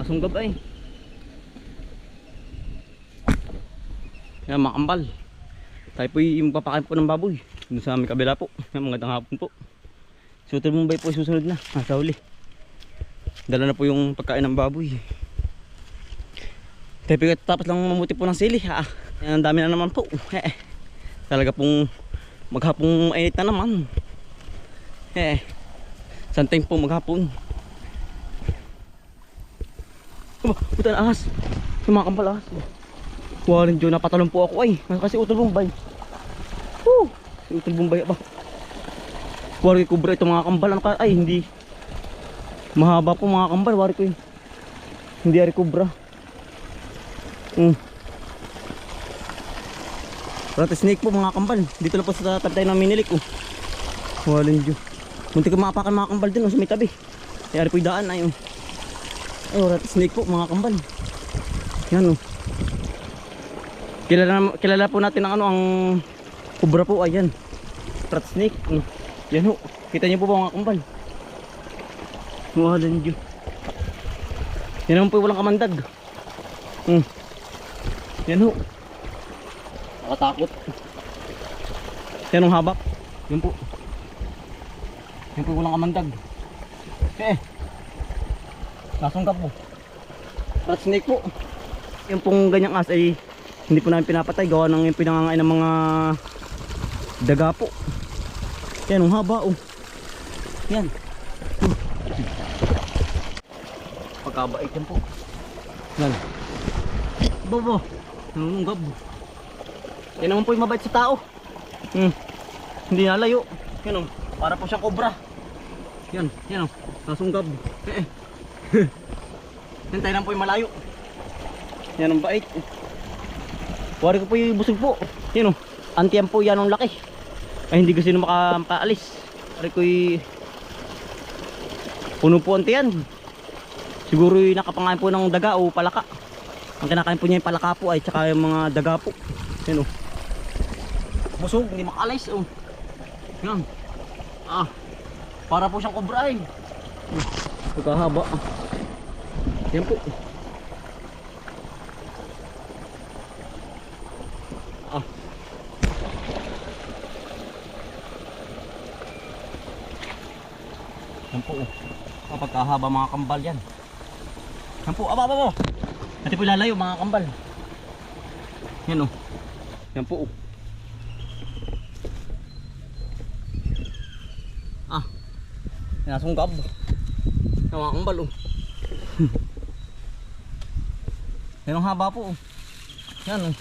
Masunggab ay. Yan mga kambal. Tayo po yung papakain po ng baboy. Doon sa aming kabila po. Yan, magandang hapon po. Si Utol Bombay po susunod na. Nasa huli. Dala na po yung pagkain ng baboy. Tayo tapos lang mamuti po ng sili. Yan, ang dami na naman po. Talaga pong maghapong mainit na naman. Santing po maghapon. Puta na ahas. Sumakambal ahas. Warin dyan, napatalon po ako ay. Kasi Utol Bombay. Si Utol Bombay ba? Wari kubra ito mga kambal. Ay hindi. Mahaba po mga kambal. Wari ko yun. Hindi ari kubra. Rat snake po mga kambal. Dito lang po sa tabi tayo ng minilik. Warin dyan. Munti ka makapakan mga kambal din sa may tabi. Ay ari po yung daan ay. Ay rat snake po mga kambal. Yan Kilala po natin ang ang kubra po, ayan. Rat snake. Yan ho. Kita niyo po ba mga kambal? Walan dyan. Yan naman po yung walang kamandag. Yan ho. Nakatakot. Yan ang habak. Yan po. Yan po yung walang kamandag. Nasungkap po. Rat snake po. Yan pong ganyang as ay hindi po namin pinapatay. Gawa ng pinangangain ng mga daga po. Yan ang haba Yan. Pagkabait yan po. Yan. Bobo. Nanununggab. Yan naman po yung mabait sa tao. Hindi nalayo. Yan para po siyang kobra. Yan. Yan nasunggab. Yan tayo lang po yung malayo. Yan ang bait. Wari ko po yung busog po. Yan antiyan po yan ang laki. Ay hindi kasi makaalis. Wari ko yung puno po antiyan. Siguro yung nakapangain po ng daga o palaka. Ang kinakain po niya yung palaka po ay tsaka yung mga daga po. Yan busog, hindi makaalis Yan. Para po siyang kobra ay. Pagkahaba. Yan po. Yan po pagkahaba mga kambal yan. Yan po, aba. Natin po lalayo mga kambal. Yan Yan po nasunggab. Yan mga kambal Yan ang haba po Yan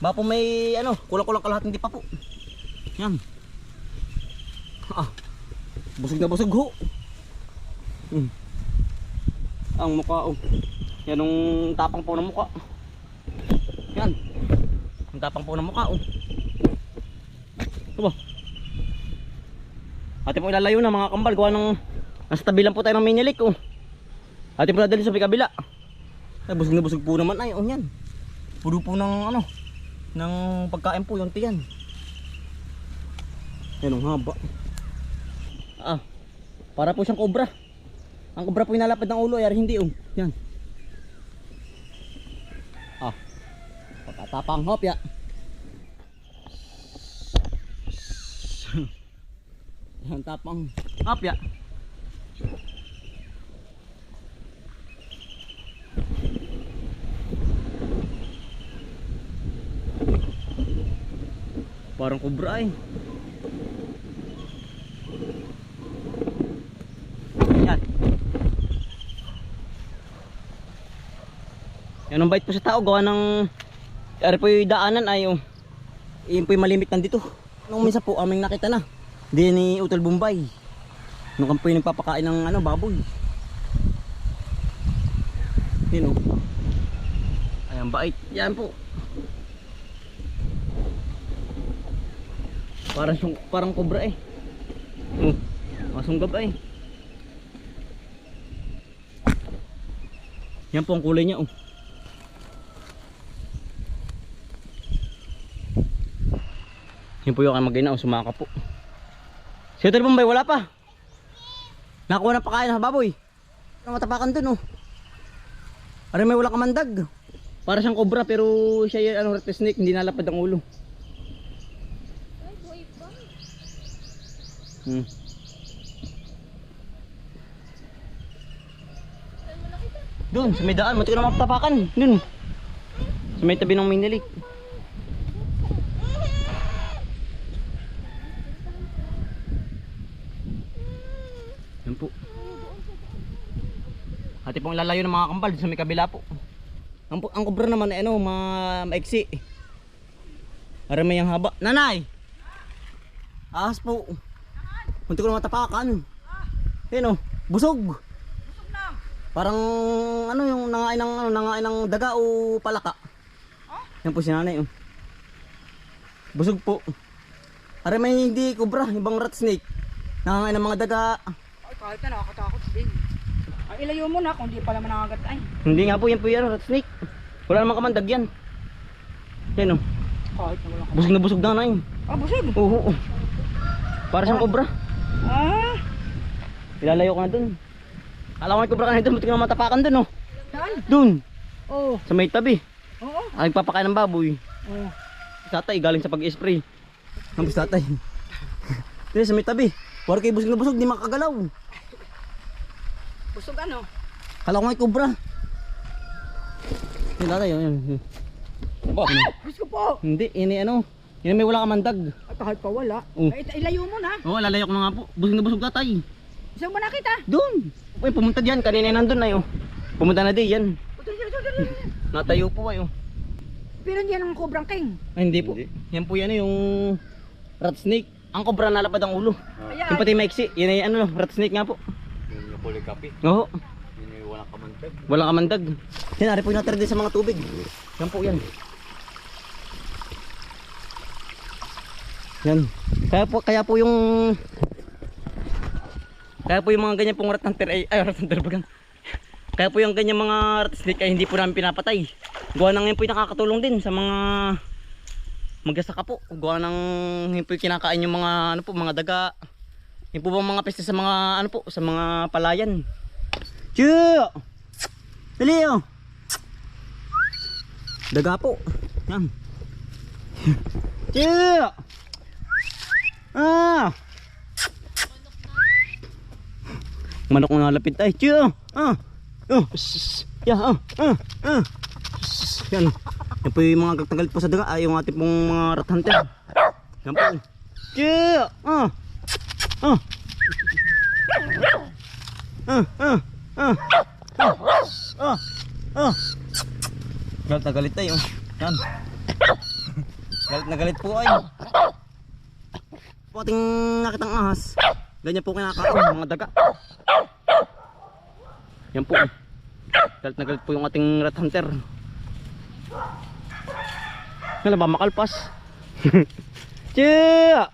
ba po may kulang-kulang kalahat hindi pa po. Yan busog na busog ho. Ang mukha yan ang tapang po ng mukha. Yan ang tapang po ng mukha Diba? Atin po ilalayo na mga kambal. Gawa ng nasa tabi lang po tayo ng minilik Atin po nadali sa kabila. Ay busog na busog po naman ay yan. Puro po ng ng pagkain po yung tiyan. Yan ang haba. Para po siyang kobra. Ang kobra po inalapad ng ulo ay hindi Yan. Pagkatapang hopya. Yan tapang hopya. Parang kobra ay. Yan. Yan ang bait po sa tao. Gawa ng ari po yung daanan ay yun po yung malimit nandito. Nung minsan po aming nakita na di ni Utol Bombay nung kami po yung nagpapakain ng baboy. Yan ayan bait. Yan po parang kobra eh. Masunggab eh. Yan po ang kulay niya Yan po yung mag-ina sumaka po. Si Utol Bombay wala pa. Nakuha na pakain ng baboy. Ang matapakan dun Aray may wala kamandag. Para siyang cobra pero siya yung ano, rat snake, hindi nalapad ang ulo. Ay, buhay pa. Ay, malaki pa. Doon, sa may daan, mati ko na mapatapakan. Doon. Sa may tabi ng Minilik. Yan po. Hati pong lalayo ng mga kambal sa may kabila po. Ang kubra naman ay ano, maiksi. Para may ang haba. Nanay! Ahas po. Munti ko na matapakan. Yan o, busog. Busog na. Parang ano yung nangain ng daga o palaka. Yan po si nanay. Oh. Busog po. Para may hindi kubra, ibang rat snake. Nangain ng mga daga. Ay, kahit na nakakatakot din. Ay, ilayo mo na kung di pala manangagat ay. Hindi nga po yan po yan, rat snake. Wala namang kamandag yan. Yan o. Kahit na walang Busog na busog na nanay. Ah, busog. Oo. Para siyang kubra. Ah, Ilalayo ko na dun. Alam ko may kubra ka na dun, buti ka na matapakan dun oh. saan? Dun, Oo. sa may tabi. Oo. Ay, papakain ng baboy. Oo. Tatay, galing sa pag-spray. Ang bis tatay. Dito sa may tabi. Wala kayo busog na busog, di makagalaw. Busog ano? Kala ko may kubra. Yung tatay, yun. Busog po. Hindi, ini ano. Yan may wala kamandag. At kahit pa wala. Oo. Ay, ilayo mo na. Oo, lalayo ko na nga po. Busog na busog tatay. Isang ba nakita? Doon. Uy, pumunta diyan. Kanina nandun na yun. Pumunta na di yan. Natayo po ay oh. Pero hindi yan ang Cobrang King. Ay, hindi po. Yan po yan yung rat snake. Ang cobra nalapad ang ulo. Ayan. Yung pati maiksi. Yan ay ano, rat snake nga po. Yung kulay kape, Oo. yun yung walang kamandag. Walang kamandag. Yan, ari po yung natira din sa mga tubig. Yan po yan. Yan. Kaya po yung mga ganyan pong rat hunter ay rat hunter bagang. Kaya po yung ganyan mga rat snake ay hindi po namin pinapatay. Gawa nang yan po yung nakakatulong din sa mga magsasaka po. Gawa nang yun po yung kinakain yung mga ano po, mga daga. Yun po bang mga peste sa mga ano po, sa mga palayan. Chiyo! Dali oh! Daga po. Yan. Chiyo! Ah! Manok na nalapit ay. Chiyo! Ah! Oh! Yeah! Yan. Yan po yung mga gagtagalit po sa daga. Ay yung ating pong mga rat hunter. Yan po. Chiyo! Ah! Ah! Galit na galit tayo. Yan. Galit na galit po ay. Po ating nakitang ahas. Ganyan po kinakain mga daga. Yan po. Galit na galit po yung ating rat hunter. Wala ba makalpas? Chiya!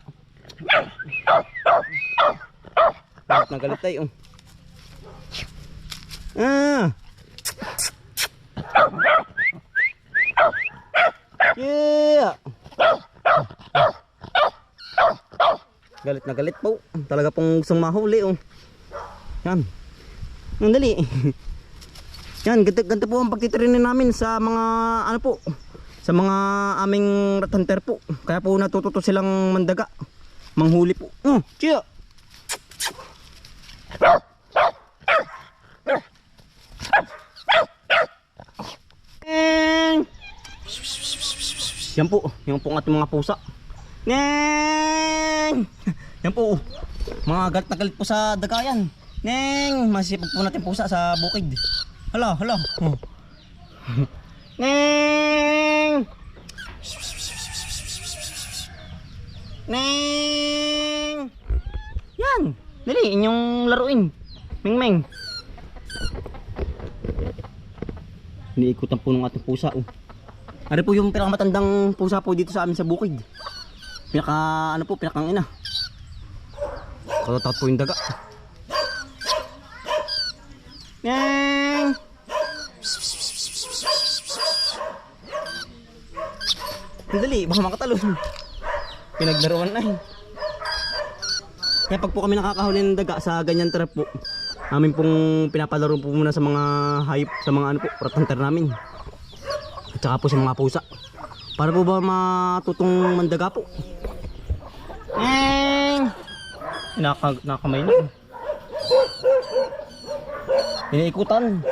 Galit na galit tayo. Ah! Yeah! Galit na galit po. Talaga pong gustong mahuli oh. Yan. Ang dali. Yan, ganito po ang pagtitraining namin sa mga ano po, sa mga aming rat hunter po. Kaya po natututo silang mandaga, manghuli po. Oh, chiya. Yan po, yung pong ating mga pusa. Neng! Yan po, mga galit na galit po sa dagayan. Neng! Masipag po natin pusa sa bukid. Hala, hala. Oh. Neng! Neng! Yan! Dali, inyong laruin. Ming Ming. Iniikutan po ng ating pusa. Oh. Ari po yung pinakamatandang pusa po dito sa amin sa bukid. Ano po, pinakang ina. Katatakot po yung daga. Neng! Dali, baka makatalon. Pinaglaruan na eh. Kaya pag po kami nakakahuli ng daga sa ganyan trap po, Namin pong pinapalaro po muna sa mga hayop, sa mga ano po, ratangter namin. At saka po sa mga pusa. Para po ba matutong mandaga po. Nakamay na. Iniikutan.